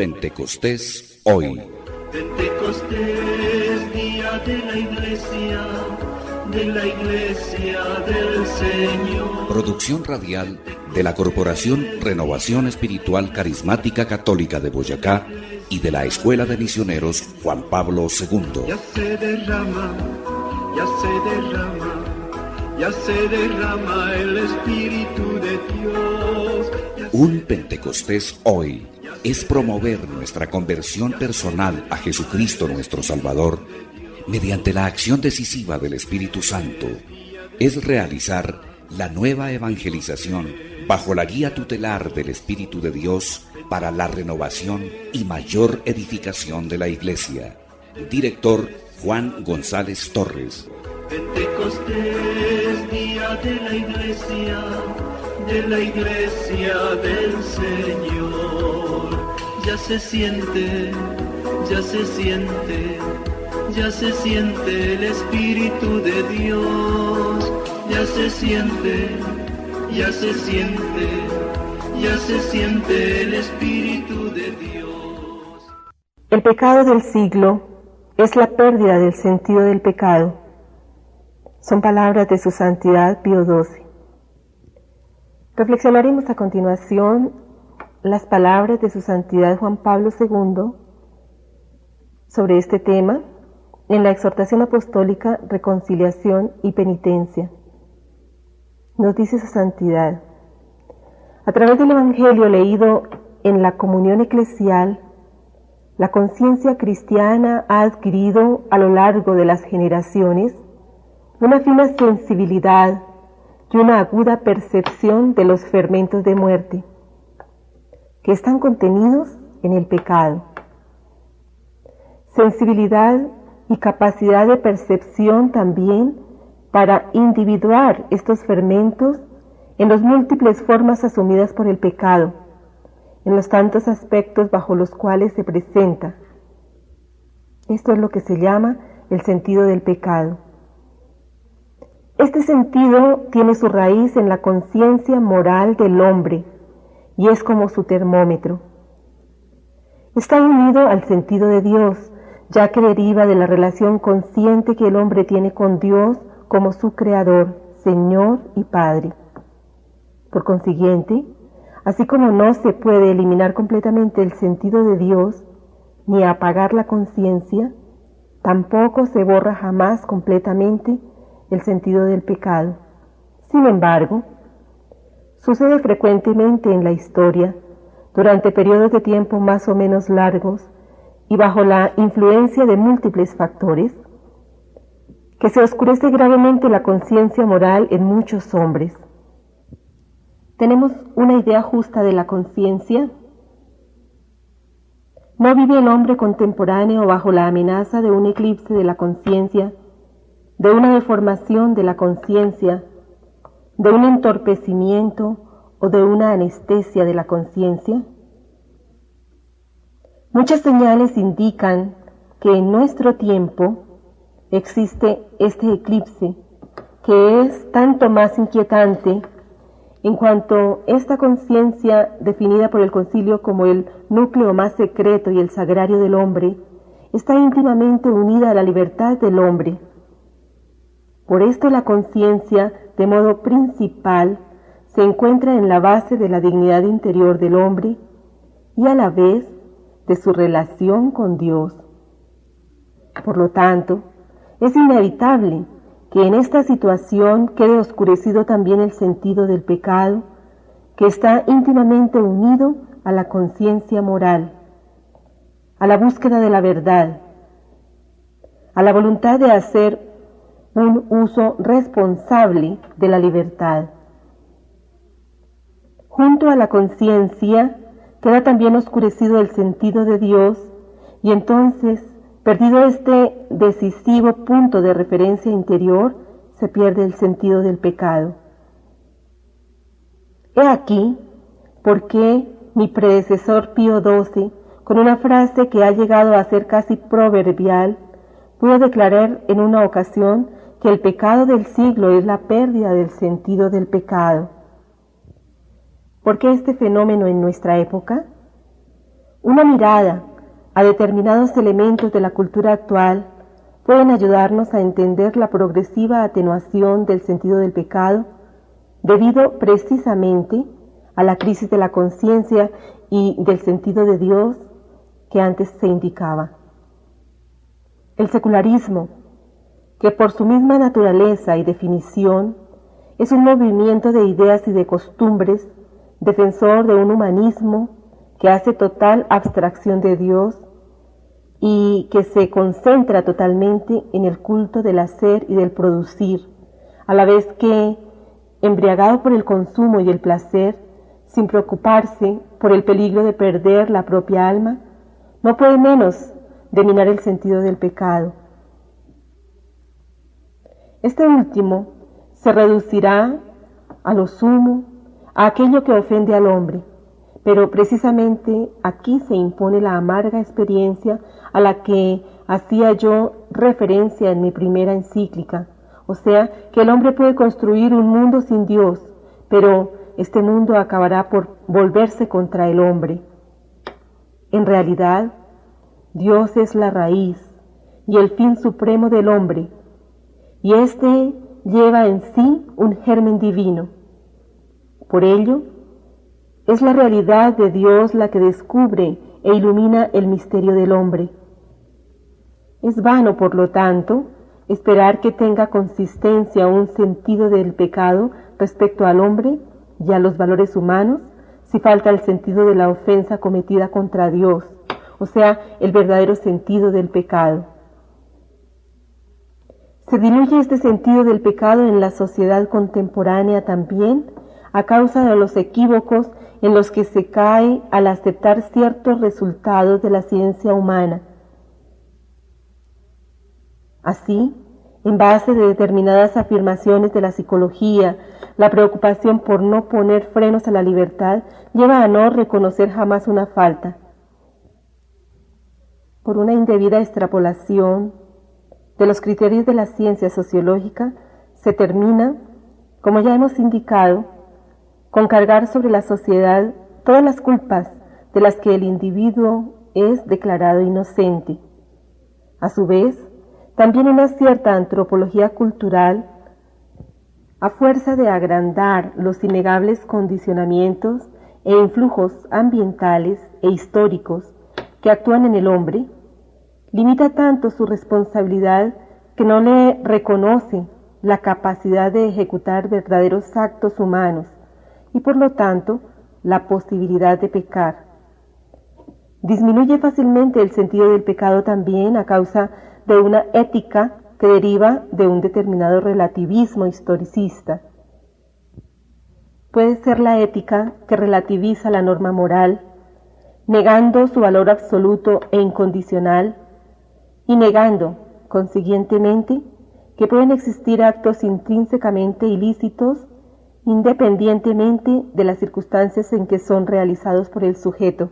Pentecostés hoy. Pentecostés, día de la iglesia del Señor. Producción radial de la Corporación Renovación Espiritual Carismática Católica de Boyacá y de la Escuela de Misioneros Juan Pablo II. Ya se derrama el Espíritu de Dios. Un Pentecostés hoy es promover nuestra conversión personal a Jesucristo nuestro Salvador mediante la acción decisiva del Espíritu Santo. Es realizar la nueva evangelización bajo la guía tutelar del Espíritu de Dios para la renovación y mayor edificación de la Iglesia. Director Juan González Torres. Pentecostés, día de la iglesia del Señor. Ya se siente el Espíritu de Dios. Ya se siente el Espíritu de Dios. El pecado del siglo es la pérdida del sentido del pecado. Son palabras de su Santidad Pío XII. Reflexionaremos a continuación las palabras de su Santidad Juan Pablo II sobre este tema en la exhortación apostólica Reconciliación y Penitencia. Nos dice su Santidad: a través del Evangelio leído en la comunión eclesial, la conciencia cristiana ha adquirido a lo largo de las generaciones una fina sensibilidad y una aguda percepción de los fermentos de muerte que están contenidos en el pecado. Sensibilidad y capacidad de percepción también para individuar estos fermentos en las múltiples formas asumidas por el pecado, en los tantos aspectos bajo los cuales se presenta. Esto es lo que se llama el sentido del pecado. Este sentido tiene su raíz en la conciencia moral del hombre y es como su termómetro. Está unido al sentido de Dios, ya que deriva de la relación consciente que el hombre tiene con Dios como su Creador, Señor y Padre. Por consiguiente, así como no se puede eliminar completamente el sentido de Dios, ni apagar la conciencia, tampoco se borra jamás completamente el sentido del pecado. Sin embargo, sucede frecuentemente en la historia, durante periodos de tiempo más o menos largos y bajo la influencia de múltiples factores, que se oscurece gravemente la conciencia moral en muchos hombres. ¿Tenemos una idea justa de la conciencia? ¿No vive el hombre contemporáneo bajo la amenaza de un eclipse de la conciencia, de una deformación de la conciencia, de un entorpecimiento o de una anestesia de la conciencia? Muchas señales indican que en nuestro tiempo existe este eclipse, que es tanto más inquietante en cuanto esta conciencia, definida por el Concilio como el núcleo más secreto y el sagrario del hombre, está íntimamente unida a la libertad del hombre. Por esto la conciencia, de modo principal, se encuentra en la base de la dignidad interior del hombre y a la vez de su relación con Dios. Por lo tanto, es inevitable que en esta situación quede oscurecido también el sentido del pecado, que está íntimamente unido a la conciencia moral, a la búsqueda de la verdad, a la voluntad de hacer un uso responsable de la libertad. Junto a la conciencia queda también oscurecido el sentido de Dios y entonces, perdido este decisivo punto de referencia interior, se pierde el sentido del pecado. He aquí por qué mi predecesor Pío XII, con una frase que ha llegado a ser casi proverbial, pudo declarar en una ocasión que el pecado del siglo es la pérdida del sentido del pecado. ¿Por qué este fenómeno en nuestra época? Una mirada a determinados elementos de la cultura actual pueden ayudarnos a entender la progresiva atenuación del sentido del pecado debido precisamente a la crisis de la conciencia y del sentido de Dios que antes se indicaba. El secularismo, que por su misma naturaleza y definición es un movimiento de ideas y de costumbres, defensor de un humanismo que hace total abstracción de Dios y que se concentra totalmente en el culto del hacer y del producir, a la vez que, embriagado por el consumo y el placer, sin preocuparse por el peligro de perder la propia alma, no puede menos de minar el sentido del pecado. Este último se reducirá a lo sumo, a aquello que ofende al hombre, pero precisamente aquí se impone la amarga experiencia a la que hacía yo referencia en mi primera encíclica, o sea, que el hombre puede construir un mundo sin Dios, pero este mundo acabará por volverse contra el hombre. En realidad, Dios es la raíz y el fin supremo del hombre, y éste lleva en sí un germen divino. Por ello, es la realidad de Dios la que descubre e ilumina el misterio del hombre. Es vano, por lo tanto, esperar que tenga consistencia un sentido del pecado respecto al hombre y a los valores humanos si falta el sentido de la ofensa cometida contra Dios, o sea, el verdadero sentido del pecado. Se diluye este sentido del pecado en la sociedad contemporánea también a causa de los equívocos en los que se cae al aceptar ciertos resultados de la ciencia humana. Así, en base de determinadas afirmaciones de la psicología, la preocupación por no poner frenos a la libertad lleva a no reconocer jamás una falta. Por una indebida extrapolación de los criterios de la ciencia sociológica, se termina, como ya hemos indicado, con cargar sobre la sociedad todas las culpas de las que el individuo es declarado inocente. A su vez, también una cierta antropología cultural, a fuerza de agrandar los innegables condicionamientos e influjos ambientales e históricos que actúan en el hombre, limita tanto su responsabilidad que no le reconoce la capacidad de ejecutar verdaderos actos humanos y por lo tanto la posibilidad de pecar. Disminuye fácilmente el sentido del pecado también a causa de una ética que deriva de un determinado relativismo historicista. Puede ser la ética que relativiza la norma moral, negando su valor absoluto e incondicional, y negando, consiguientemente, que pueden existir actos intrínsecamente ilícitos independientemente de las circunstancias en que son realizados por el sujeto.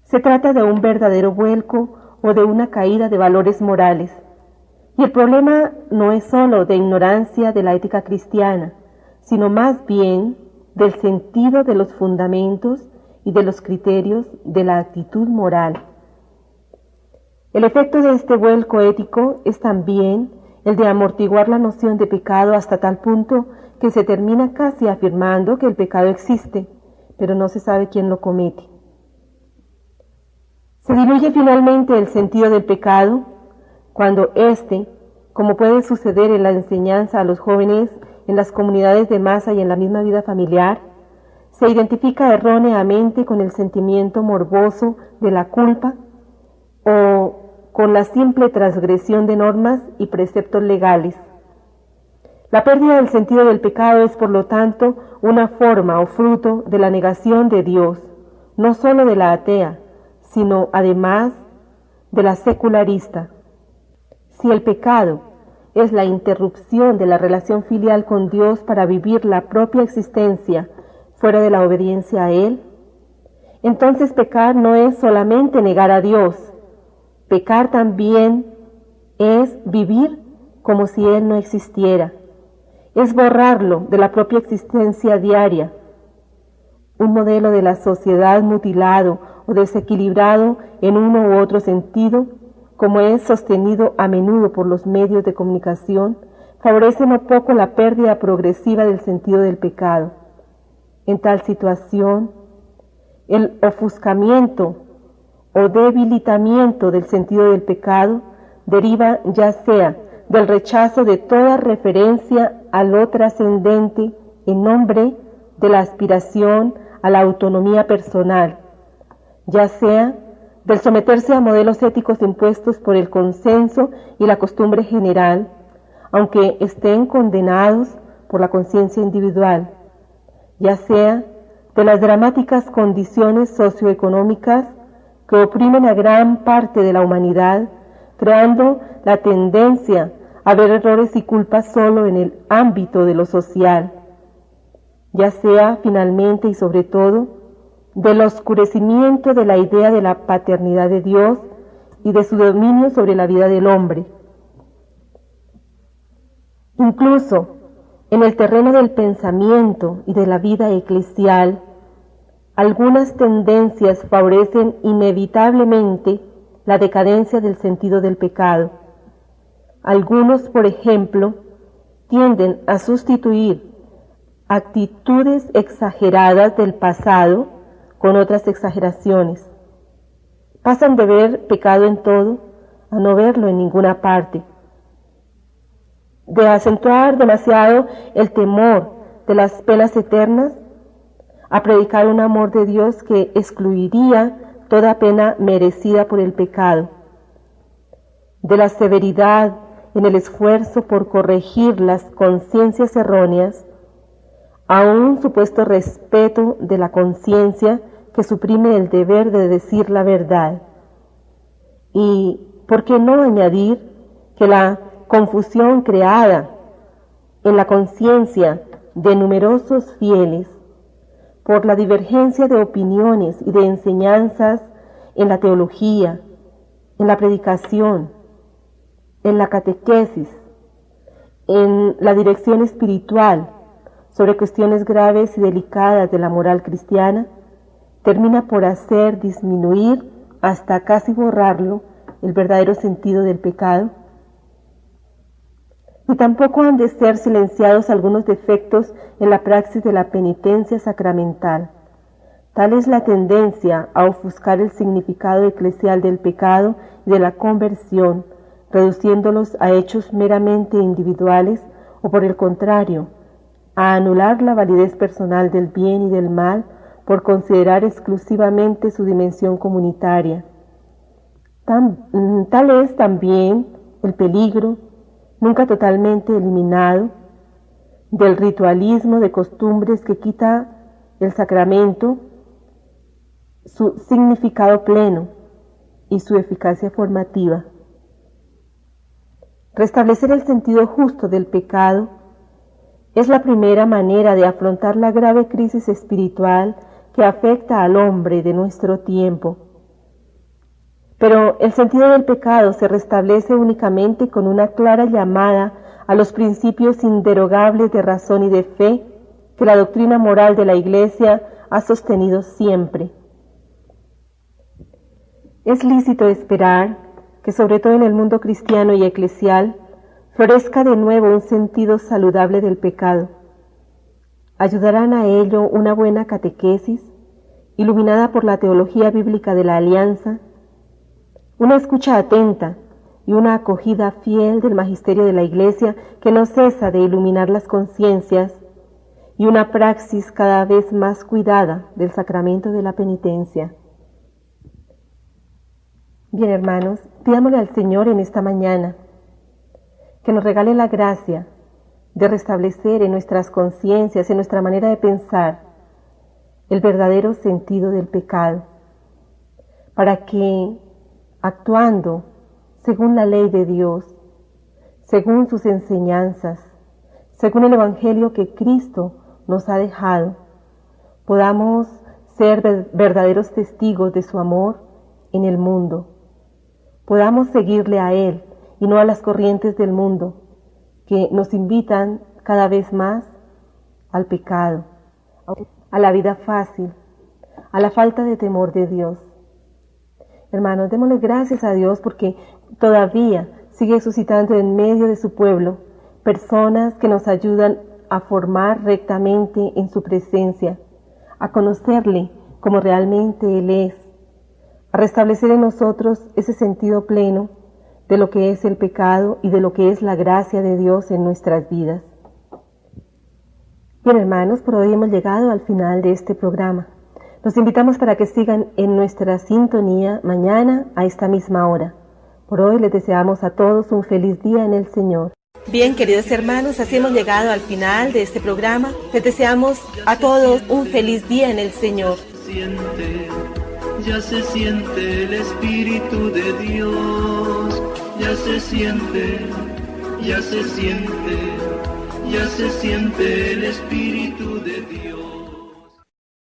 Se trata de un verdadero vuelco o de una caída de valores morales. Y el problema no es sólo de ignorancia de la ética cristiana, sino más bien del sentido de los fundamentos y de los criterios de la actitud moral. El efecto de este vuelco ético es también el de amortiguar la noción de pecado hasta tal punto que se termina casi afirmando que el pecado existe, pero no se sabe quién lo comete. Se diluye finalmente el sentido del pecado cuando éste, como puede suceder en la enseñanza a los jóvenes, en las comunidades de masa y en la misma vida familiar, se identifica erróneamente con el sentimiento morboso de la culpa o con la simple transgresión de normas y preceptos legales. La pérdida del sentido del pecado es, por lo tanto, una forma o fruto de la negación de Dios, no sólo de la atea, sino además de la secularista. Si el pecado es la interrupción de la relación filial con Dios para vivir la propia existencia fuera de la obediencia a Él, entonces pecar no es solamente negar a Dios, pecar también es vivir como si Él no existiera, es borrarlo de la propia existencia diaria. un modelo de la sociedad mutilado o desequilibrado en uno u otro sentido, como es sostenido a menudo por los medios de comunicación, favorece no poco la pérdida progresiva del sentido del pecado. En tal situación, el ofuscamiento o debilitamiento del sentido del pecado deriva ya sea del rechazo de toda referencia a lo trascendente en nombre de la aspiración a la autonomía personal, ya sea del someterse a modelos éticos impuestos por el consenso y la costumbre general, aunque estén condenados por la conciencia individual, ya sea de las dramáticas condiciones socioeconómicas que oprimen a gran parte de la humanidad, creando la tendencia a ver errores y culpas solo en el ámbito de lo social, ya sea finalmente y sobre todo del oscurecimiento de la idea de la paternidad de Dios y de su dominio sobre la vida del hombre. Incluso en el terreno del pensamiento y de la vida eclesial, algunas tendencias favorecen inevitablemente la decadencia del sentido del pecado. Algunos, por ejemplo, tienden a sustituir actitudes exageradas del pasado con otras exageraciones. Pasan de ver pecado en todo a no verlo en ninguna parte. De acentuar demasiado el temor de las penas eternas a predicar un amor de Dios que excluiría toda pena merecida por el pecado. De la severidad en el esfuerzo por corregir las conciencias erróneas a un supuesto respeto de la conciencia que suprime el deber de decir la verdad. Y, ¿por qué no añadir que la confusión creada en la conciencia de numerosos fieles por la divergencia de opiniones y de enseñanzas en la teología, en la predicación, en la catequesis, en la dirección espiritual sobre cuestiones graves y delicadas de la moral cristiana, termina por hacer disminuir hasta casi borrarlo el verdadero sentido del pecado? Y tampoco han de ser silenciados algunos defectos en la praxis de la penitencia sacramental. Tal es la tendencia a ofuscar el significado eclesial del pecado y de la conversión, reduciéndolos a hechos meramente individuales o, por el contrario, a anular la validez personal del bien y del mal por considerar exclusivamente su dimensión comunitaria. Tal es también el peligro, nunca totalmente eliminado, del ritualismo de costumbres que quita el sacramento su significado pleno y su eficacia formativa. Restablecer el sentido justo del pecado es la primera manera de afrontar la grave crisis espiritual que afecta al hombre de nuestro tiempo. Pero el sentido del pecado se restablece únicamente con una clara llamada a los principios inderogables de razón y de fe que la doctrina moral de la Iglesia ha sostenido siempre. Es lícito esperar que, sobre todo en el mundo cristiano y eclesial, florezca de nuevo un sentido saludable del pecado. Ayudarán a ello una buena catequesis, iluminada por la teología bíblica de la alianza, una escucha atenta y una acogida fiel del magisterio de la Iglesia que no cesa de iluminar las conciencias, y una praxis cada vez más cuidada del sacramento de la penitencia. Bien, hermanos, pidámosle al Señor en esta mañana que nos regale la gracia de restablecer en nuestras conciencias, en nuestra manera de pensar, el verdadero sentido del pecado, para que, actuando según la ley de Dios, según sus enseñanzas, según el Evangelio que Cristo nos ha dejado, podamos ser verdaderos testigos de su amor en el mundo. Podamos seguirle a Él y no a las corrientes del mundo que nos invitan cada vez más al pecado, a la vida fácil, a la falta de temor de Dios. Hermanos, démosle gracias a Dios porque todavía sigue suscitando en medio de su pueblo personas que nos ayudan a formar rectamente en su presencia, a conocerle como realmente Él es, a restablecer en nosotros ese sentido pleno de lo que es el pecado y de lo que es la gracia de Dios en nuestras vidas. Bien, hermanos, por hoy hemos llegado al final de este programa. Los invitamos para que sigan en nuestra sintonía mañana a esta misma hora. Por hoy les deseamos a todos un feliz día en el Señor. Bien, queridos hermanos, así hemos llegado al final de este programa. Les deseamos a todos un feliz día en el Señor. Ya se siente el Espíritu de Dios, ya se siente, ya se siente, ya se siente el Espíritu de Dios.